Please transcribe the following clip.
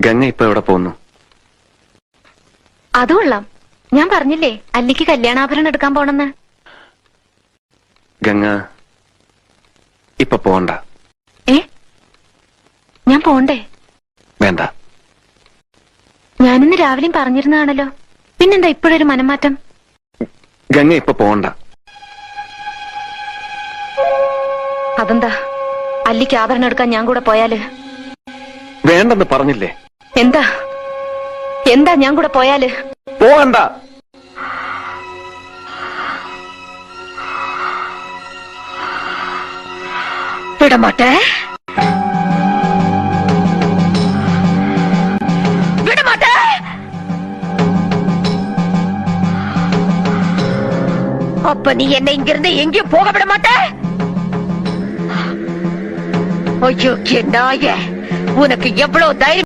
ഗംഗ ഇപ്പൊ എവിടെ പോകുന്നു? അതുകൊള്ളാം. ഞാൻ പറഞ്ഞില്ലേ അല്ലിക്ക് കല്യാണാഭരണം എടുക്കാൻ പോണെന്ന്. ഗംഗ ഇപ്പൊ പോണ്ട. ഞാൻ പോണ്ടേ? വേണ്ട. ഞാനിന്ന് രാവിലെയും പറഞ്ഞിരുന്നതാണല്ലോ, പിന്നെന്താ ഇപ്പോഴൊരു മനംമാറ്റം? ഗംഗ ഇപ്പൊ പോണ്ട. അതെന്താ? അല്ലിക്ക് ആഭരണം എടുക്കാൻ ഞാൻ കൂടെ പോയാല്? വേണ്ടെന്ന് പറഞ്ഞില്ലേ? എന്താ എന്താ ഞാൻ കൂടെ പോയാല്? പോകണ്ട. വിടമാട്ടെ, വിടമാട്ടെ. அப்ப நீ என்னை இங்கிருந்து எங்கேயும் போக விட மாட்டே? ஐயோ நாயே, உனக்கு எவ்வளவு தைரியம்!